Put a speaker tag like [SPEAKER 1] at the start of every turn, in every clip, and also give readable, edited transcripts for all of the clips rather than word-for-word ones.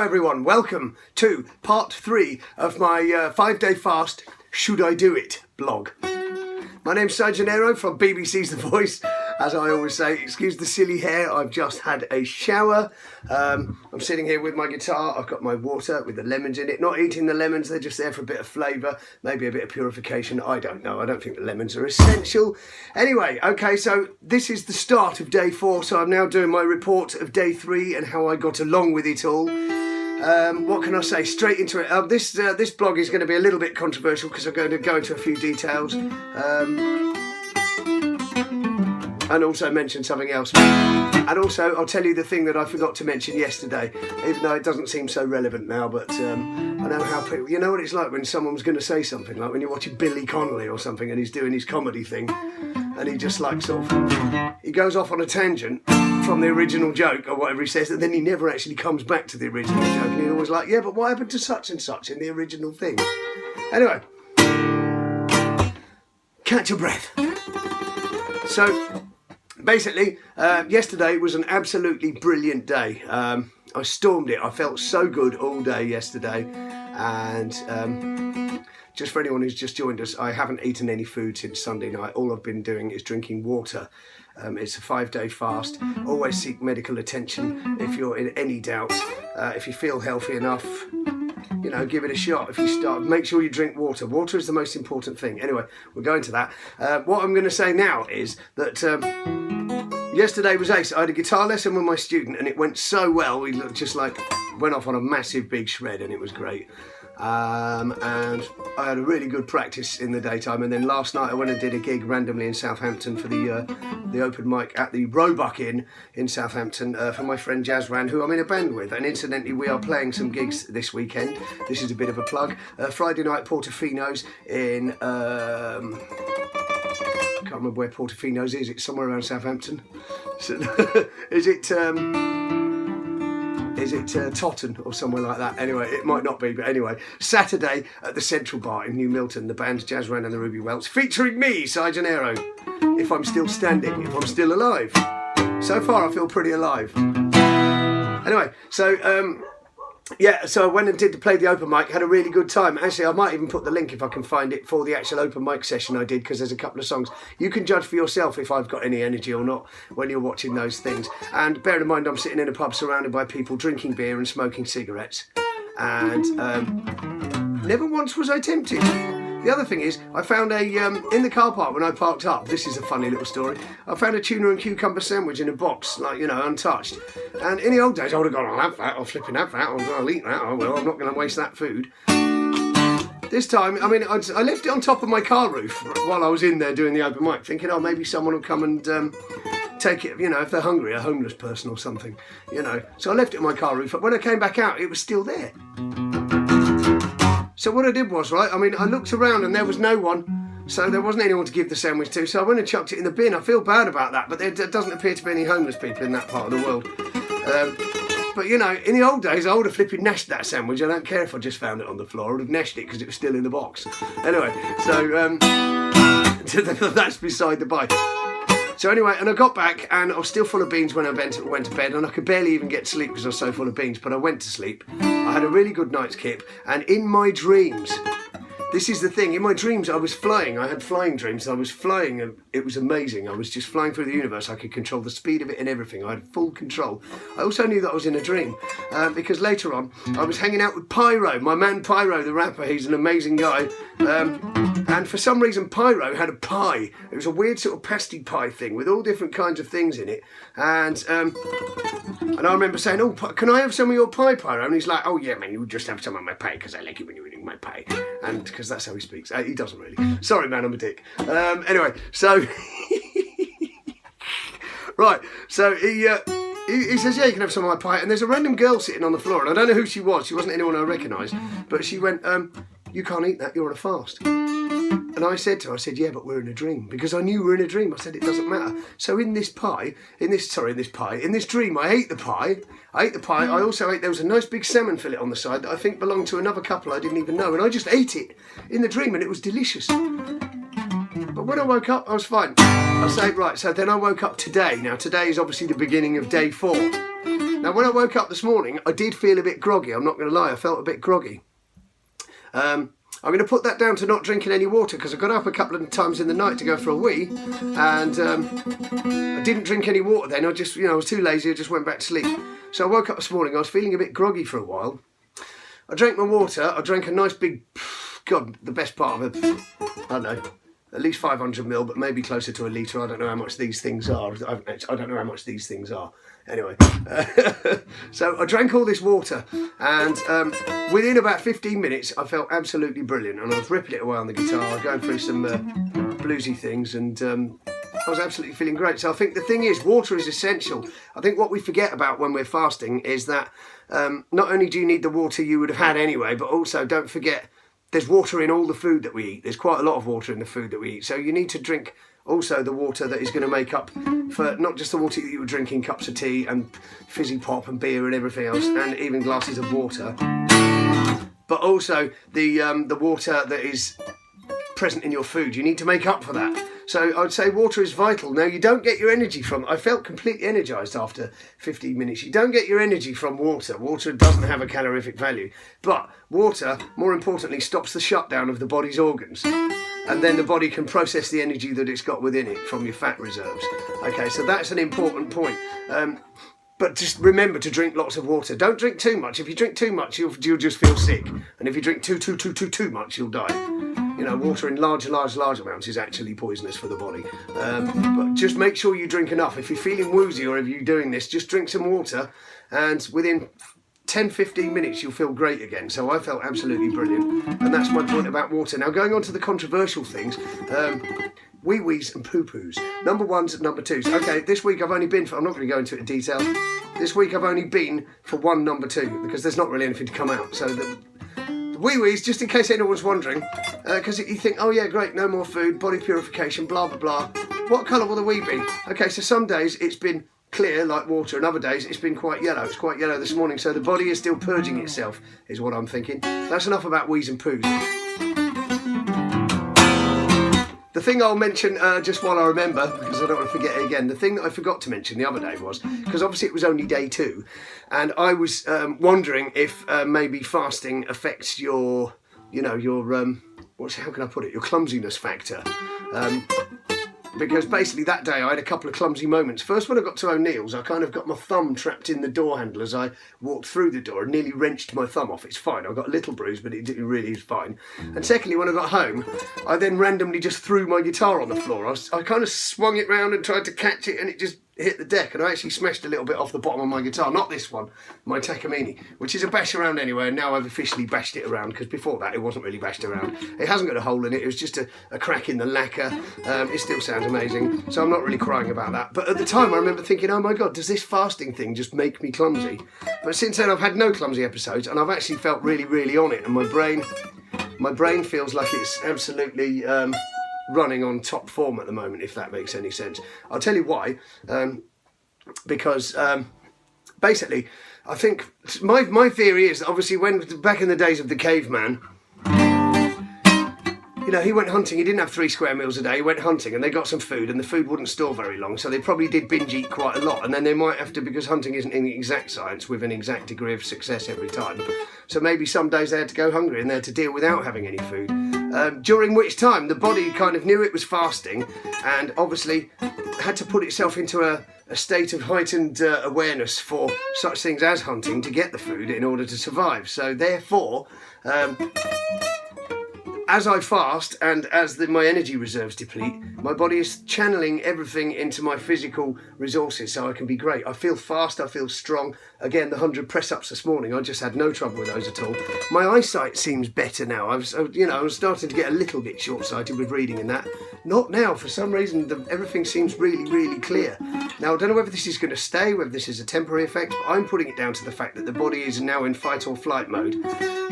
[SPEAKER 1] everyone, welcome to part 3 of my 5-day fast Should I Do It blog. My name's Sergio from BBC's The Voice. As I always say, excuse the silly hair, I've just had a shower. I'm sitting here with my guitar, I've got my water with the lemons in it. Not eating the lemons, they're just there for a bit of flavour, maybe a bit of purification, I don't know. I don't think the lemons are essential. Anyway, okay, so this is the start of day 4, so I'm now doing my report of day 3 and how I got along with it all. What can I say? Straight into it. This blog is going to be a little bit controversial because I'm going to go into a few details. And also mention something else. And also, I'll tell you the thing that I forgot to mention yesterday, even though it doesn't seem so relevant now, but I know how people, you know what it's like when someone's going to say something, like when you're watching Billy Connolly or something and he's doing his comedy thing, and he just like sort of, he goes off on a tangent from the original joke or whatever he says, and then he never actually comes back to the original joke, and he's always like, yeah, but what happened to such and such in the original thing? Anyway, catch your breath. So, basically, yesterday was an absolutely brilliant day. I stormed it. I felt so good all day yesterday. And just for anyone who's just joined us, I haven't eaten any food since Sunday night. All I've been doing is drinking water. It's a 5-day fast. Always seek medical attention if you're in any doubt. If you feel healthy enough, you know, give it a shot. If you start, make sure you drink water. Water is the most important thing. Anyway, we'll go into that. What I'm going to say now is that yesterday was ace. I had a guitar lesson with my student and it went so well. We just like went off on a massive big shred and it was great. And I had a really good practice in the daytime, and then last night I went and did a gig randomly in Southampton for the open mic at the Roebuck Inn in Southampton for my friend Jazran, who I'm in a band with, and incidentally we are playing some gigs this weekend. This is a bit of a plug. Friday night Portofino's in I can't remember where Portofino's is. It's somewhere around Southampton. So, is it Totten or somewhere like that? Anyway, it might not be, but anyway. Saturday at the Central Bar in New Milton, the bands Jazzran and the Ruby Welts, featuring me, Si Gennaro, if I'm still standing, if I'm still alive. So far, I feel pretty alive. Anyway, so, yeah, so I went and played the open mic, had a really good time. Actually, I might even put the link if I can find it for the actual open mic session I did, because there's a couple of songs. You can judge for yourself if I've got any energy or not when you're watching those things. And bear in mind, I'm sitting in a pub surrounded by people drinking beer and smoking cigarettes. And never once was I tempted. The other thing is, I found in the car park when I parked up, this is a funny little story, I found a tuna and cucumber sandwich in a box, like, you know, untouched. And in the old days, I would have gone, I'll have that, I'll flipping have that, I'll eat that, oh well, I'm not going to waste that food. This time, I mean, I left it on top of my car roof while I was in there doing the open mic, thinking, oh, maybe someone will come and take it, you know, if they're hungry, a homeless person or something, you know. So I left it on my car roof, but when I came back out, it was still there. So what I did was, right, I mean, I looked around and there was no one, so there wasn't anyone to give the sandwich to, so I went and chucked it in the bin. I feel bad about that, but there doesn't appear to be any homeless people in that part of the world. But, you know, in the old days, I would have flipping gnashed that sandwich. I don't care if I just found it on the floor. I would have gnashed it because it was still in the box. Anyway, so that's beside the by. So anyway, and I got back and I was still full of beans when I went to bed, and I could barely even get sleep because I was so full of beans, but I went to sleep. I had a really good night's kip, and in my dreams, this is the thing, in my dreams I was flying. I had flying dreams. I was flying and it was amazing. I was just flying through the universe. I could control the speed of it and everything. I had full control. I also knew that I was in a dream because later on I was hanging out with Pyro, my man Pyro the rapper. He's an amazing guy. And for some reason Pyro had a pie. It was a weird sort of pasty pie thing with all different kinds of things in it. And I remember saying, oh, can I have some of your pie, Pyro? And he's like, oh yeah, man, you just have some of my pie because I like it when you're eating my pie. And because that's how he speaks. He doesn't really. Sorry, man, I'm a dick. Anyway, so... right, so he says, yeah, you can have some of my pie. And there's a random girl sitting on the floor, and I don't know who she was. She wasn't anyone I recognised. But she went, you can't eat that, you're on a fast. And I said to her, yeah, but we're in a dream. Because I knew we were in a dream. I said, it doesn't matter. So in this dream, I ate the pie. I also ate, there was a nice big salmon fillet on the side that I think belonged to another couple I didn't even know. And I just ate it in the dream and it was delicious. But when I woke up, I was fine. I'll say, right, so then I woke up today. Now, today is obviously the beginning of day 4. Now, when I woke up this morning, I did feel a bit groggy. I'm not going to lie, I felt a bit groggy. I'm going to put that down to not drinking any water, because I got up a couple of times in the night to go for a wee, and I didn't drink any water then. I just, I was too lazy, I just went back to sleep. So I woke up this morning, I was feeling a bit groggy for a while. I drank my water, I drank a nice big, God, the best part of it, I don't know, at least 500ml, but maybe closer to a litre. I don't know how much these things are. I don't know how much these things are. Anyway, so I drank all this water, and within about 15 minutes, I felt absolutely brilliant, and I was ripping it away on the guitar, going through some bluesy things, and I was absolutely feeling great. So I think the thing is, water is essential. I think what we forget about when we're fasting is that not only do you need the water you would have had anyway, but also don't forget there's water in all the food that we eat. There's quite a lot of water in the food that we eat. So you need to drink also the water that is going to make up for not just the water that you were drinking, cups of tea and fizzy pop and beer and everything else, and even glasses of water, but also the water that is present in your food. You need to make up for that. So I'd say water is vital. Now, you don't get your energy from, I felt completely energised after 15 minutes. You don't get your energy from water. Water doesn't have a calorific value. But water, more importantly, stops the shutdown of the body's organs. And then the body can process the energy that it's got within it from your fat reserves. Okay, so that's an important point. But just remember to drink lots of water. Don't drink too much. If you drink too much, you'll just feel sick. And if you drink too much, you'll die. Water in large amounts is actually poisonous for the body. But just make sure you drink enough. If you're feeling woozy or if you're doing this, just drink some water, and within 10-15 minutes you'll feel great again. So I felt absolutely brilliant, and that's my point about water. Now, going on to the controversial things, wee-wees and poo-poos, number ones and number twos. Okay, this week I've only been for, I'm not going to go into it in detail, this week I've only been for one number 2, because there's not really anything to come out. So the wee-wees, just in case anyone's wondering, because you think, oh yeah, great, no more food, body purification, blah, blah, blah. What colour will the wee be? Okay, so some days it's been clear like water, and other days it's been quite yellow. It's quite yellow this morning, so the body is still purging itself, is what I'm thinking. That's enough about wees and poos. The thing I'll mention, just while I remember, because I don't want to forget it again, the thing that I forgot to mention the other day was, because obviously it was only day 2, and I was wondering if maybe fasting affects your, how can I put it, your clumsiness factor. Because basically that day I had a couple of clumsy moments. First, when I got to O'Neill's, I kind of got my thumb trapped in the door handle as I walked through the door and nearly wrenched my thumb off. It's fine, I got a little bruise, but it really is fine. And secondly, when I got home, I then randomly just threw my guitar on the floor. I kind of swung it round and tried to catch it, and it just hit the deck, and I actually smashed a little bit off the bottom of my guitar. Not this one, my Takamine, which is a bash around anyway, and now I've officially bashed it around, because before that it wasn't really bashed around. It hasn't got a hole in it, it was just a crack in the lacquer. It still sounds amazing, so I'm not really crying about that. But at the time I remember thinking, oh my god, does this fasting thing just make me clumsy? But since then I've had no clumsy episodes, and I've actually felt really, really on it, and my brain feels like it's absolutely running on top form at the moment, if that makes any sense. I'll tell you why. Because basically, I think my theory is that obviously when back in the days of the caveman, he went hunting. He didn't have 3 square meals a day. He went hunting, and they got some food, and the food wouldn't store very long, so they probably did binge eat quite a lot. And then they might have to, because hunting isn't an exact science with an exact degree of success every time. So maybe some days they had to go hungry and they had to deal without having any food. During which time the body kind of knew it was fasting, and obviously had to put itself into a state of heightened awareness for such things as hunting to get the food in order to survive. So therefore, as I fast and as my energy reserves deplete, my body is channeling everything into my physical resources so I can be great. I feel fast, I feel strong. Again, the 100 press-ups this morning, I just had no trouble with those at all. My eyesight seems better now. I was starting to get a little bit short-sighted with reading and that. Not now, for some reason, everything seems really, really clear. Now, I don't know whether this is going to stay, whether this is a temporary effect, but I'm putting it down to the fact that the body is now in fight or flight mode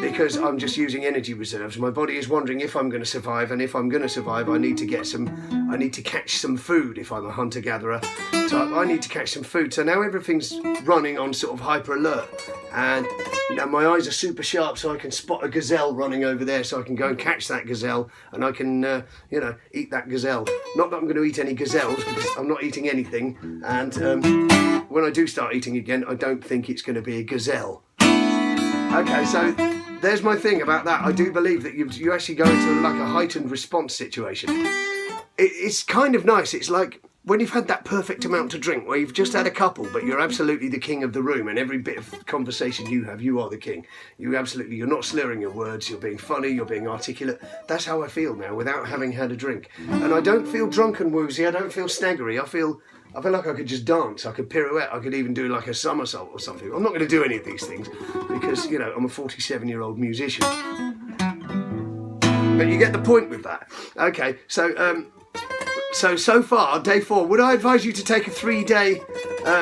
[SPEAKER 1] because I'm just using energy reserves. My body is wondering if I'm going to survive, and if I'm going to survive, I need to catch some food if I'm a hunter-gatherer. So I need to catch some food. So now everything's running on sort of hyper alert, and my eyes are super sharp, so I can spot a gazelle running over there, so I can go and catch that gazelle, and I can eat that gazelle. Not that I'm going to eat any gazelles, because I'm not eating anything, and when I do start eating again, I don't think it's going to be a gazelle. Okay, so there's my thing about that. I do believe that you actually go into like a heightened response situation. It's kind of nice. It's like when you've had that perfect amount to drink, where you've just had a couple, but you're absolutely the king of the room, and every bit of conversation you have, you are the king. You're not slurring your words, you're being funny, you're being articulate. That's how I feel now, without having had a drink. And I don't feel drunk and woozy, I don't feel snaggery, I feel like I could just dance, I could pirouette, I could even do like a somersault or something. I'm not going to do any of these things, because, I'm a 47-year-old musician. But you get the point with that. Okay, so far, day 4, would I advise you to take a 3-day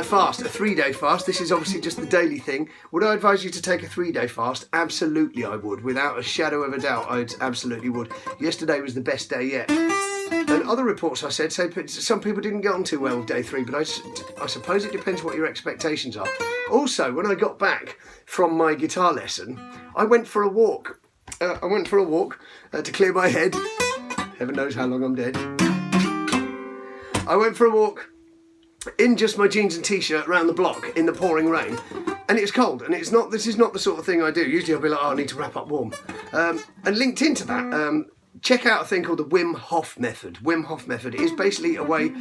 [SPEAKER 1] fast? A 3-day fast, this is obviously just the daily thing. Would I advise you to take a 3-day fast? Absolutely I would, without a shadow of a doubt, I absolutely would. Yesterday was the best day yet. And other reports I said say some people didn't get on too well with day 3, but I suppose it depends what your expectations are. Also, when I got back from my guitar lesson, I went for a walk. To clear my head. Heaven knows how long I'm dead. I went for a walk in just my jeans and t-shirt around the block in the pouring rain, and it's cold, and this is not the sort of thing I do. Usually I'll be like, I need to wrap up warm. And linked into that, check out a thing called the Wim Hof Method. Wim Hof Method is basically a way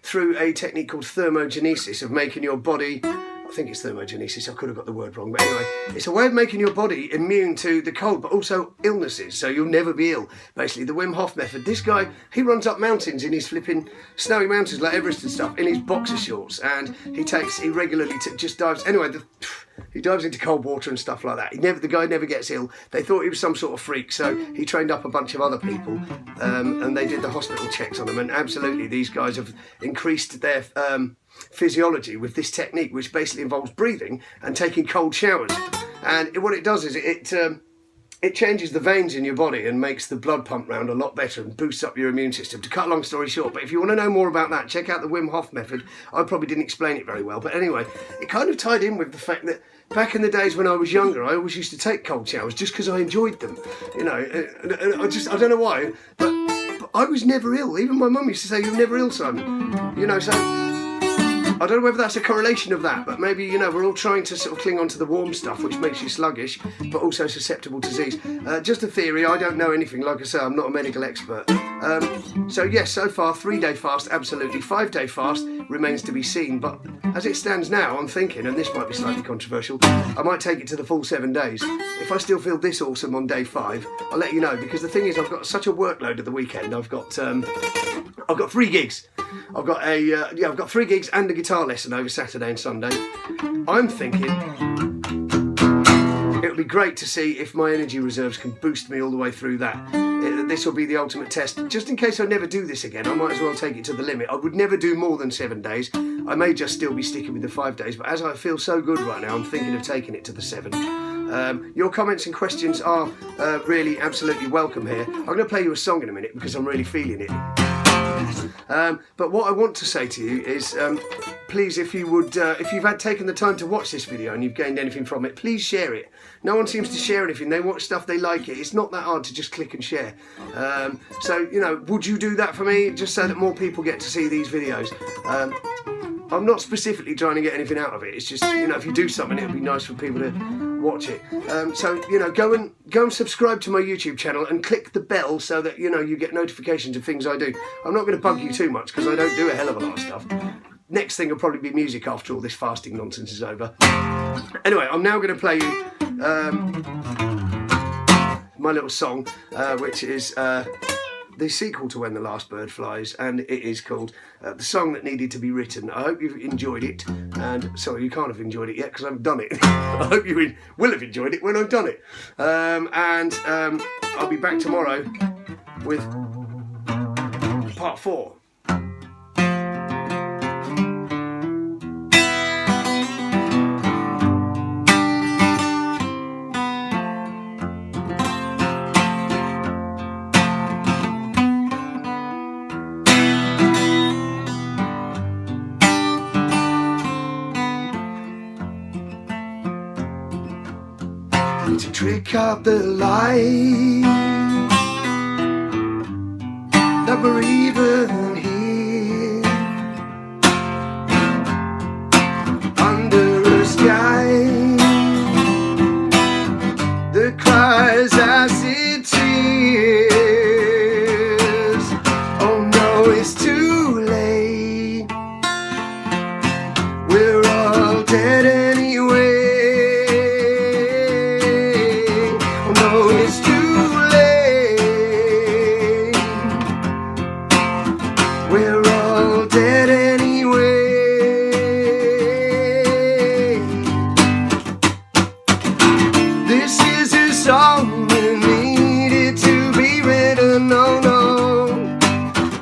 [SPEAKER 1] through a technique called thermogenesis of making your body, I think it's thermogenesis, I could have got the word wrong, but anyway, it's a way of making your body immune to the cold, but also illnesses, so you'll never be ill. Basically, the Wim Hof Method. This guy, he runs up mountains in his flipping snowy mountains like Everest and stuff, in his boxer shorts, and he regularly just dives, anyway, he dives into cold water and stuff like that. The guy never gets ill. They thought he was some sort of freak, so he trained up a bunch of other people, and they did the hospital checks on him, and absolutely, these guys have increased their physiology with this technique, which basically involves breathing and taking cold showers. And what it does is it changes the veins in your body and makes the blood pump round a lot better and boosts up your immune system. To cut a long story short, but if you want to know more about that, check out the Wim Hof Method. I probably didn't explain it very well, but anyway, it kind of tied in with the fact that back in the days when I was younger, I always used to take cold showers just because I enjoyed them. I don't know why, but I was never ill. Even my mum used to say, "You're never ill, son." So I don't know whether that's a correlation of that, but maybe, we're all trying to sort of cling on to the warm stuff, which makes you sluggish, but also susceptible to disease. Just a theory, I don't know anything. Like I say, I'm not a medical expert. So yes, so far, 3-day fast, absolutely. 5-day fast remains to be seen, but as it stands now, I'm thinking, and this might be slightly controversial, I might take it to the full 7 days. If I still feel this awesome on day 5, I'll let you know, because the thing is, I've got such a workload at the weekend. I've got 3 gigs. I've got 3 gigs and a guitar lesson over Saturday and Sunday. I'm thinking it'll be great to see if my energy reserves can boost me all the way through that. This will be the ultimate test. Just in case I never do this again, I might as well take it to the limit. I would never do more than 7 days. I may just still be sticking with the 5 days, but as I feel so good right now, I'm thinking of taking it to the 7. Your comments and questions are really absolutely welcome here. I'm going to play you a song in a minute because I'm really feeling it. But what I want to say to you is, please, if you've taken the time to watch this video and you've gained anything from it, please share it. No one seems to share anything. They watch stuff, they like it. It's not that hard to just click and share. Would you do that for me, just so that more people get to see these videos? I'm not specifically trying to get anything out of it. It's just, if you do something, it'll be nice for people to watch it. Go and subscribe to my YouTube channel and click the bell so that, you get notifications of things I do. I'm not going to bug you too much because I don't do a hell of a lot of stuff. Next thing will probably be music after all this fasting nonsense is over. Anyway, I'm now going to play you my little song, which is the sequel to When the Last Bird Flies, and it is called The Song That Needed to Be Written. I hope you've enjoyed it, and sorry, you can't have enjoyed it yet because I haven't done it. I hope you will have enjoyed it when I've done it. I'll be back tomorrow with part 4. It's a trick of the light that we're even here under a sky that cries acid tears. Oh no, it's too late. We're all dead anyway. Oh no, it's too late. We're all dead anyway. This is a song that needed to be written. Oh no.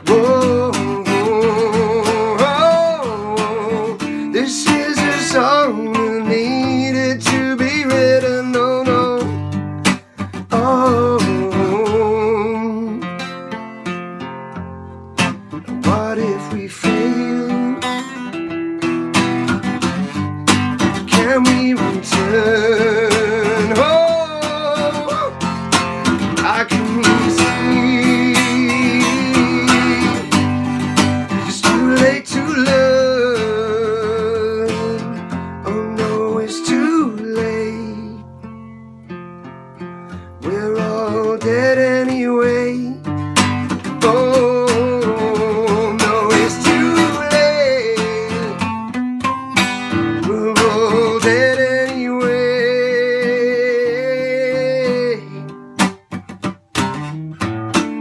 [SPEAKER 1] Whoa, whoa. This is a song that needed to be written. Oh no. Oh. What if we fail? Can we return? Oh, I can see it's too late to learn. Oh no, it's too late. We're all dead anyway. Oh no, it's too late. We're all dead anyway.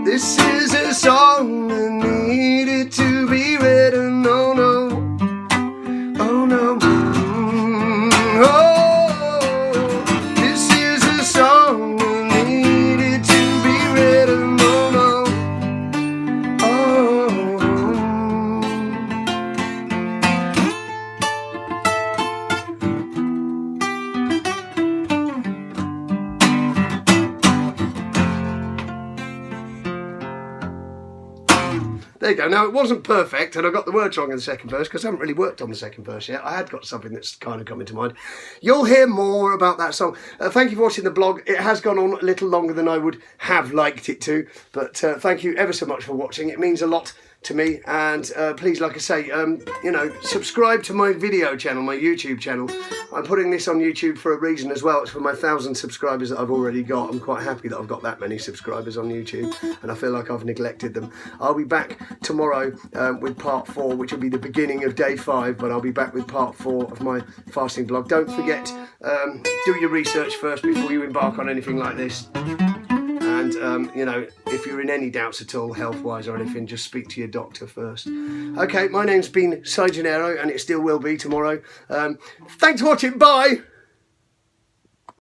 [SPEAKER 1] This is a song that needed to be written. Oh no. Oh no. Oh, this is a song that needed to be written. Oh no. Oh. There you go. Now, it wasn't perfect, and I got the words wrong in the second verse because I haven't really worked on the second verse yet. I had got something that's kind of coming to mind. You'll hear more about that song. Thank you for watching the blog. It has gone on a little longer than I would have liked it to, but thank you ever so much for watching. It means a lot to me, and please, like I say, you know, subscribe to my video channel, my YouTube channel. I'm putting this on YouTube for a reason as well. It's for my 1,000 subscribers that I've already got. I'm quite happy that I've got that many subscribers on YouTube, and I feel like I've neglected them. I'll be back tomorrow with part 4, which will be the beginning of day 5, but I'll be back with part 4 of my fasting blog. Don't forget, do your research first before you embark on anything like this. And, you know, if you're in any doubts at all, health-wise or anything, just speak to your doctor first. Okay, my name's been Si Gennaro, and it still will be tomorrow. Thanks for watching. Bye!